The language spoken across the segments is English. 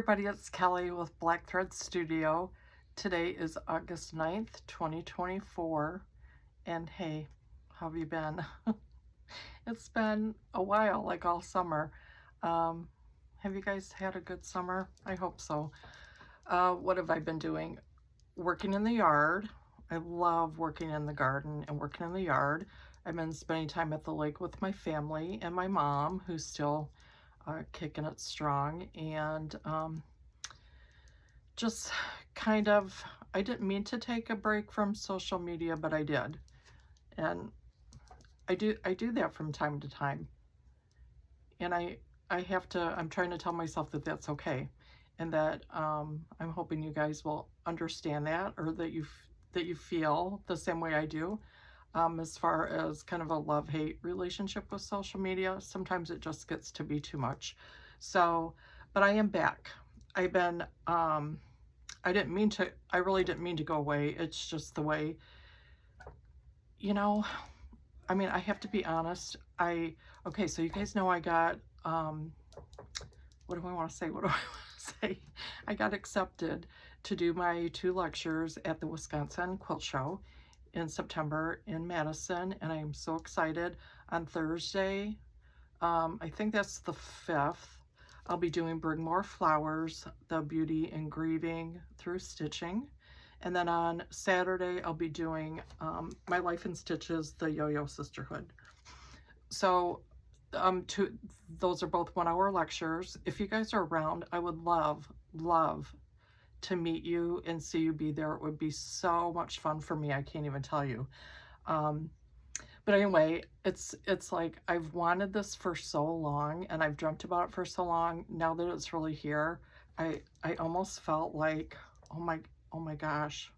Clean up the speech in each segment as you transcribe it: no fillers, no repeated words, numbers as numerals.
everybody, it's Kelly with Black Thread Studio. Today is August 9th, 2024, and hey, how have you been? It's been a while, like all summer. Have you guys had a good summer? I hope so. What have I been doing? Working in the yard. I love working in the garden and working in the yard. I've been spending time at the lake with my family and my mom, who's still kicking it strong, and just kind of, I didn't mean to take a break from social media, but I did. And I do that from time to time. And I'm trying to tell myself that that's okay. And that I'm hoping you guys will understand that, or that you feel the same way I do. As far as kind of a love-hate relationship with social media, sometimes it just gets to be too much. So, but I am back. I've been, I really didn't mean to go away. It's just the way, I mean, I have to be honest. Okay, so you guys know I got, what do I want to say? What do I want to say? I got accepted to do my 2 lectures at the Wisconsin Quilt Show in September in Madison, and I am so excited. On Thursday, I think that's the 5th, I'll be doing Bring More Flowers, the Beauty in Grieving Through Stitching. And then on Saturday, I'll be doing My Life in Stitches, the Yo-Yo Sisterhood. So those are both 1-hour lectures. If you guys are around, I would love to meet you and see you be there. It would be so much fun for me. I can't even tell you. But anyway, it's like I've wanted this for so long, and I've dreamt about it for so long. Now that it's really here, I almost felt like, oh my gosh,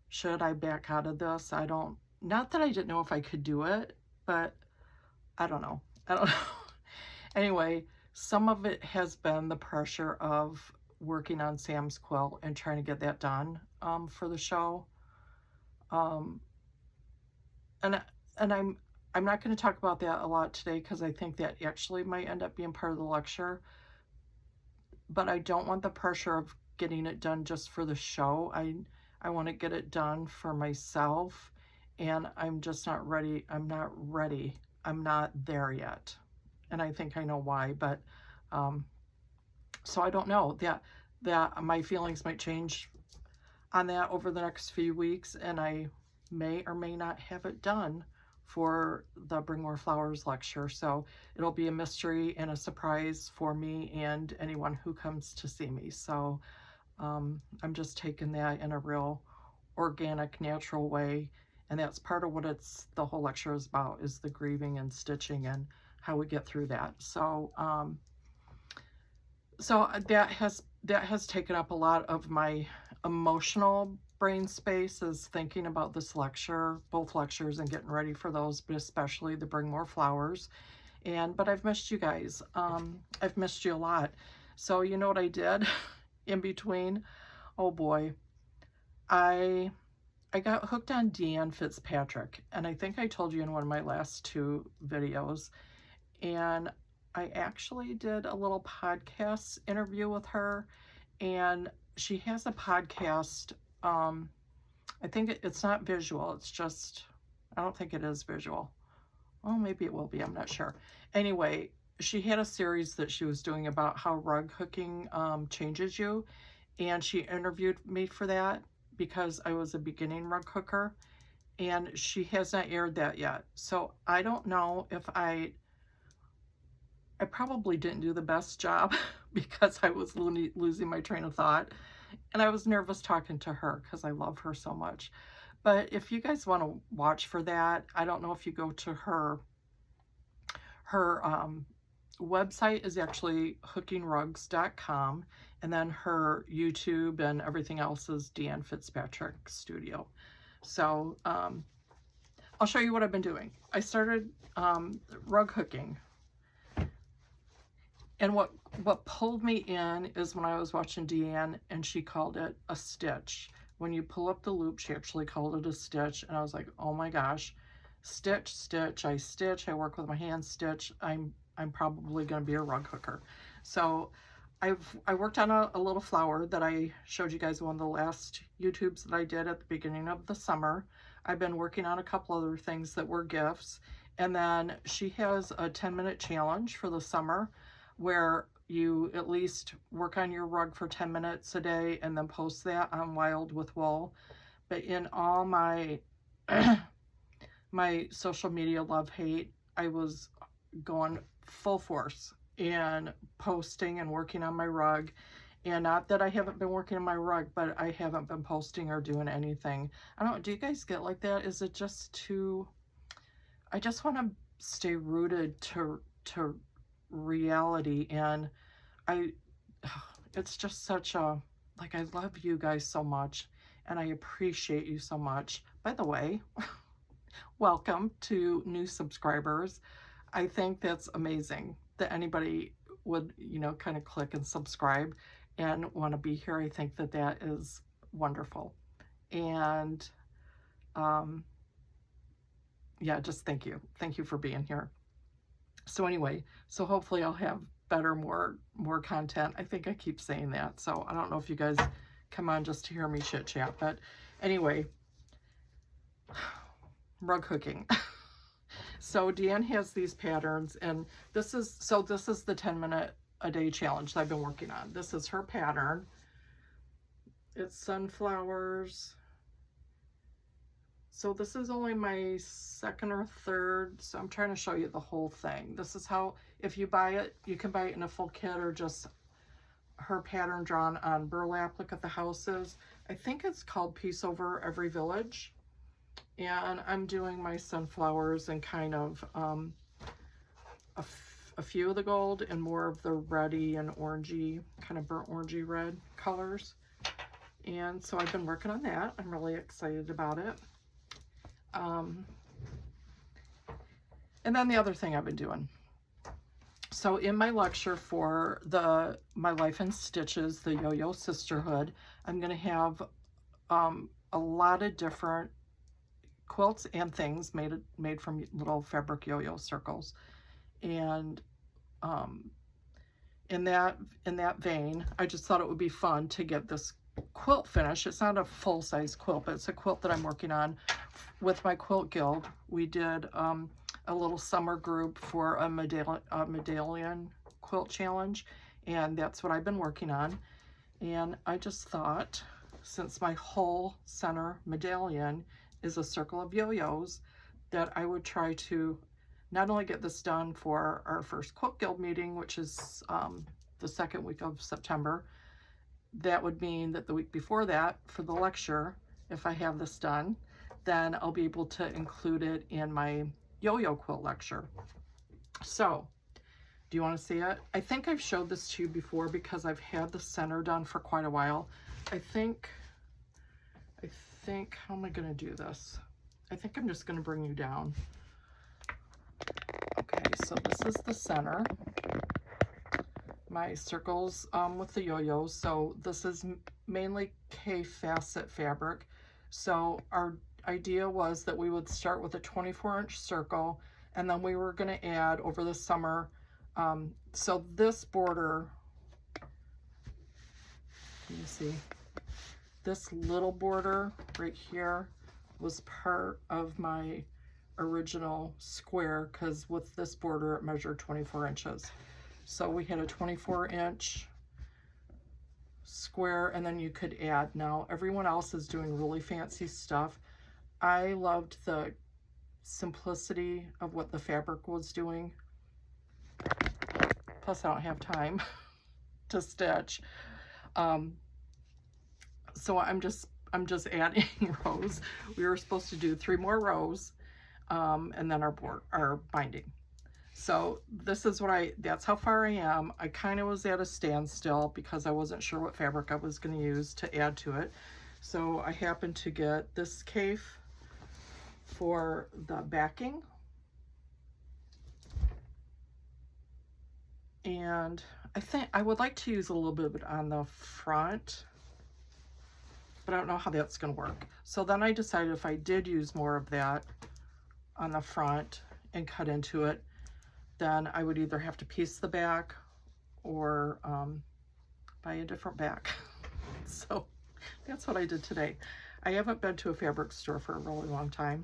should I back out of this? Not that I didn't know if I could do it, but I don't know. Anyway, some of it has been the pressure of working on Sam's quilt and trying to get that done for the show. And I'm not going to talk about that a lot today, because I think that actually might end up being part of the lecture. But I don't want the pressure of getting it done just for the show. I want to get it done for myself, and I'm just not ready. I'm not ready. I'm not there yet. And I think I know why, but so I don't know. That my feelings might change on that over the next few weeks, and I may or may not have it done for the Bring More Flowers lecture. So it'll be a mystery and a surprise for me and anyone who comes to see me. So I'm just taking that in a real organic, natural way. And that's part of what the whole lecture is about, is the grieving and stitching and how we get through that. So so that has taken up a lot of my emotional brain space, is thinking about this lecture, both lectures, and getting ready for those, but especially the Bring More Flowers. But I've missed you guys. I've missed you a lot. So you know what I did in between? Oh boy. I got hooked on Deanne Fitzpatrick, and I think I told you in one of my last 2 videos, and I actually did a little podcast interview with her, and she has a podcast. I think it's not visual. It's just, I don't think it is visual. Oh, maybe it will be. I'm not sure. Anyway, she had a series that she was doing about how rug hooking changes you, and she interviewed me for that because I was a beginning rug hooker, and she has not aired that yet. So I don't know if I probably didn't do the best job because I was losing my train of thought, and I was nervous talking to her because I love her so much. But if you guys want to watch for that, I don't know if you go to her website is actually hookingrugs.com, and then her YouTube and everything else is Deanne Fitzpatrick Studio. So I'll show you what I've been doing. I started rug hooking, and what pulled me in is when I was watching Deanne, and she called it a stitch. When you pull up the loop, she actually called it a stitch, and I was like, oh my gosh, stitch, stitch. I work with my hands, stitch. I'm probably going to be a rug hooker. So I worked on a little flower that I showed you guys in one of the last YouTubes that I did at the beginning of the summer. I've been working on a couple other things that were gifts. And then she has a 10-minute challenge for the summer where you at least work on your rug for 10 minutes a day and then post that on Wild with Wool. But in all my my social media love hate, I was going full force and posting and working on my rug. And not that I haven't been working on my rug, but I haven't been posting or doing anything. I don't know, do you guys get like that? Is it just too, I just want to stay rooted to reality. And it's just such a, like, I love you guys so much and I appreciate you so much. By the way, welcome to new subscribers. I think that's amazing that anybody would, you know, kind of click and subscribe and want to be here. I think that that is wonderful. And yeah, just thank you. Thank you for being here. So anyway, so hopefully I'll have better, more content. I think I keep saying that. So I don't know if you guys come on just to hear me chit chat, but anyway, rug hooking. So Deanne has these patterns, and this is the 10-minute a day challenge that I've been working on. This is her pattern. It's sunflowers. So this is only my second or third, so I'm trying to show you the whole thing. This is how, if you buy it, you can buy it in a full kit or just her pattern drawn on burlap, like at the houses. I think it's called Peace Over Every Village. And I'm doing my sunflowers in kind of a few of the gold and more of the reddy and orangey, kind of burnt orangey red colors. And so I've been working on that. I'm really excited about it. And then the other thing I've been doing. So in my lecture for my Life in Stitches, the Yo-Yo Sisterhood, I'm going to have a lot of different quilts and things made from little fabric yo-yo circles. And in that vein, I just thought it would be fun to get this quilt finished. It's not a full-size quilt, but it's a quilt that I'm working on with my quilt guild. We did a little summer group for a medallion quilt challenge, and that's what I've been working on. And I just thought, since my whole center medallion is a circle of yo-yos, that I would try to not only get this done for our first quilt guild meeting, which is the second week of September. That would mean that the week before that, for the lecture, if I have this done, then I'll be able to include it in my yo-yo quilt lecture. So, do you want to see it? I think I've showed this to you before because I've had the center done for quite a while. I think, how am I going to do this? I think I'm just going to bring you down. Okay, so this is the center. My circles with the yo-yos. So this is mainly K-facet fabric. So our idea was that we would start with a 24-inch circle, and then we were going to add over the summer. So this border, you see, this little border right here was part of my original square, because with this border it measured 24 inches. So we had a 24-inch square, and then you could add. Now everyone else is doing really fancy stuff. I loved the simplicity of what the fabric was doing. Plus I don't have time to stitch. So I'm just adding rows. We were supposed to do 3 more rows, and then our binding. So this is that's how far I am. I kind of was at a standstill because I wasn't sure what fabric I was going to use to add to it. So I happened to get this cafe for the backing. And I think I would like to use a little bit of it on the front, but I don't know how that's going to work. So then I decided if I did use more of that on the front and cut into it, then I would either have to piece the back or buy a different back. So that's what I did today. I haven't been to a fabric store for a really long time.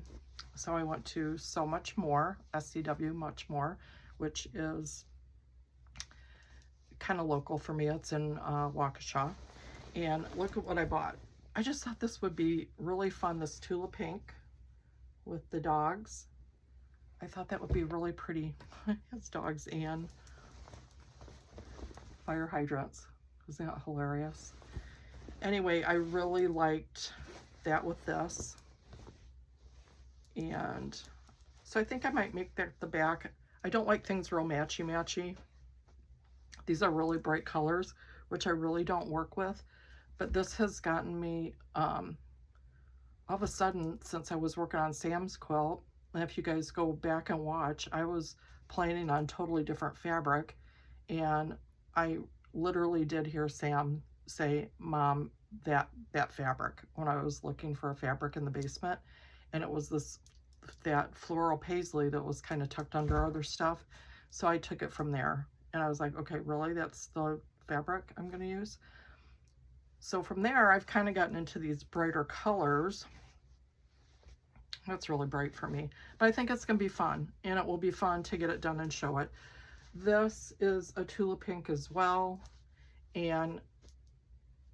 So I went to So Much More, SCW Much More, which is kind of local for me. It's in Waukesha. And look at what I bought. I just thought this would be really fun, this Tula Pink with the dogs. I thought that would be really pretty. It has dogs and fire hydrants. Isn't that hilarious? Anyway, I really liked that with this. And so I think I might make that the back. I don't like things real matchy-matchy. These are really bright colors, which I really don't work with. But this has gotten me, all of a sudden, since I was working on Sam's quilt, and if you guys go back and watch, I was planning on totally different fabric. And I literally did hear Sam say, Mom, that fabric, when I was looking for a fabric in the basement. And it was that floral paisley that was kind of tucked under other stuff. So I took it from there. And I was like, okay, really? That's the fabric I'm going to use? So from there, I've kind of gotten into these brighter colors. That's really bright for me. But I think it's going to be fun. And it will be fun to get it done and show it. This is a Tula Pink as well. And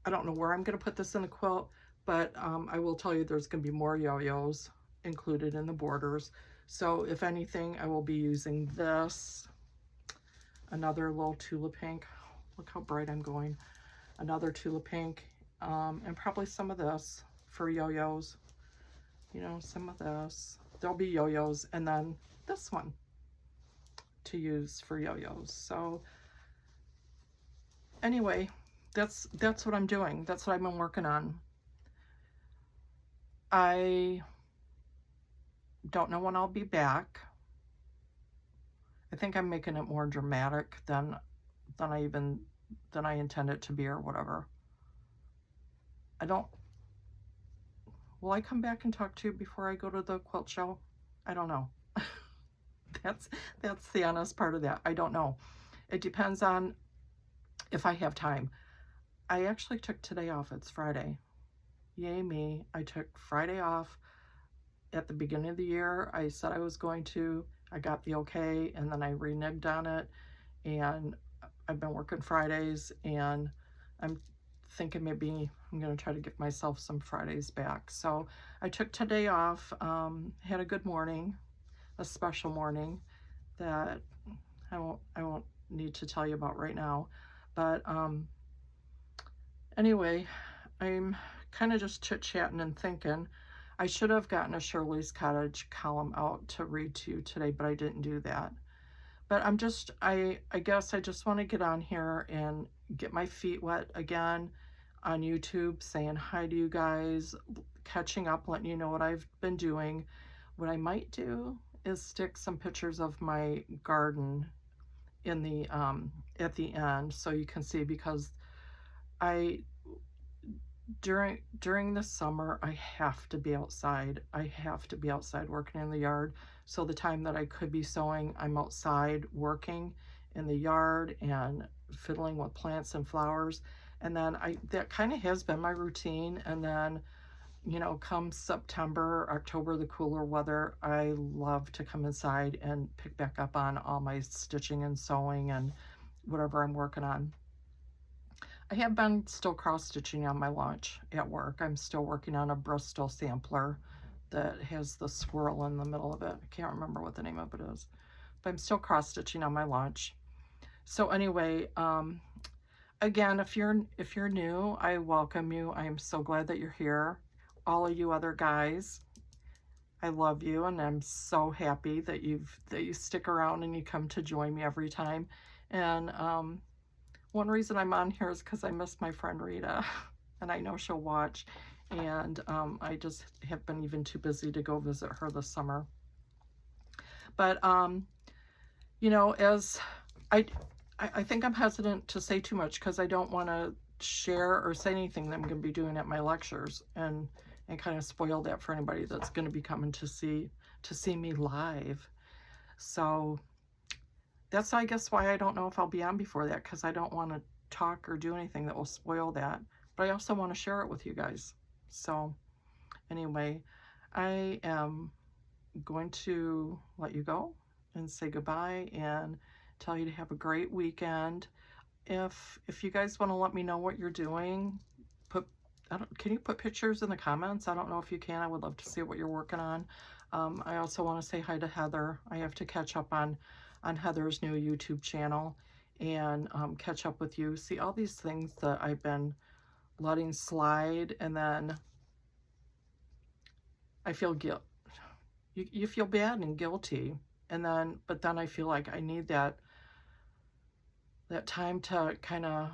I don't know where I'm going to put this in the quilt. But I will tell you there's going to be more yo-yos included in the borders. So if anything, I will be using this. Another little Tula Pink. Look how bright I'm going. Another Tula Pink, and probably some of this for yo-yos. You know, some of this. There'll be yo-yos, and then this one to use for yo-yos. So anyway, that's what I'm doing. That's what I've been working on. I don't know when I'll be back. I think I'm making it more dramatic than I intend it to be or whatever. Will I come back and talk to you before I go to the quilt show? I don't know. That's the honest part of that. I don't know. It depends on if I have time. I actually took today off. It's Friday. Yay me. I took Friday off at the beginning of the year. I said I was going to. I got the okay, and then I reneged on it. And I've been working Fridays, and I'm thinking maybe I'm going to try to give myself some Fridays back. So I took today off, had a good morning, a special morning that I won't need to tell you about right now. But anyway, I'm kind of just chit-chatting and thinking. I should have gotten a Shirley's Cottage column out to read to you today, but I didn't do that. But I guess I just want to get on here and get my feet wet again on YouTube, saying hi to you guys, catching up, letting you know what I've been doing. What I might do is stick some pictures of my garden in the at the end so you can see, because during the summer I have to be outside. I have to be outside working in the yard. So the time that I could be sewing, I'm outside working in the yard and fiddling with plants and flowers. And then that kind of has been my routine. And then, you know, come September, October, the cooler weather, I love to come inside and pick back up on all my stitching and sewing and whatever I'm working on. I have been still cross-stitching on my lunch at work. I'm still working on a Bristol sampler that has the swirl in the middle of it. I can't remember what the name of it is, but I'm still cross-stitching on my lunch. So anyway, again, if you're new, I welcome you. I am so glad that you're here. All of you other guys, I love you, and I'm so happy that you stick around and you come to join me every time. And one reason I'm on here is because I miss my friend Rita, and I know she'll watch. And I just have been even too busy to go visit her this summer. But you know, as I think I'm hesitant to say too much because I don't want to share or say anything that I'm going to be doing at my lectures, and kind of spoil that for anybody that's going to be coming to see me live. So that's, I guess, why I don't know if I'll be on before that, because I don't want to talk or do anything that will spoil that. But I also want to share it with you guys. So anyway, I am going to let you go and say goodbye and tell you to have a great weekend. If you guys want to let me know what you're doing, can you put pictures in the comments? I don't know if you can. I would love to see what you're working on. I also want to say hi to Heather. I have to catch up on Heather's new YouTube channel and catch up with you. See all these things that I've been letting slide, and then I feel guilt. You feel bad and guilty, and then but I feel like I need that time to kind of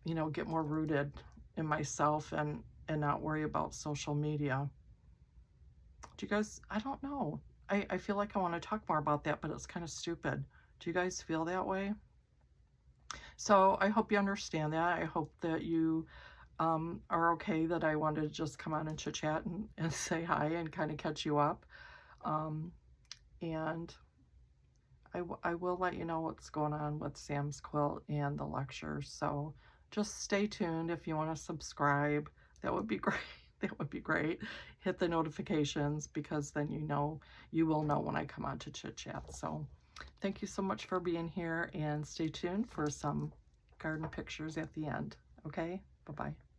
you know, get more rooted in myself and not worry about social media. Do you guys, I don't know. I feel like I want to talk more about that, but it's kind of stupid. Do you guys feel that way? So I hope you understand that. I hope that you are okay that I wanted to just come on and chit chat and say hi and kind of catch you up. And I will let you know what's going on with Sam's Quilt and the lectures. So just stay tuned. If you want to subscribe, that would be great. That would be great. Hit the notifications, because then you will know when I come on to chit chat. So thank you so much for being here, and stay tuned for some garden pictures at the end. Okay, bye-bye.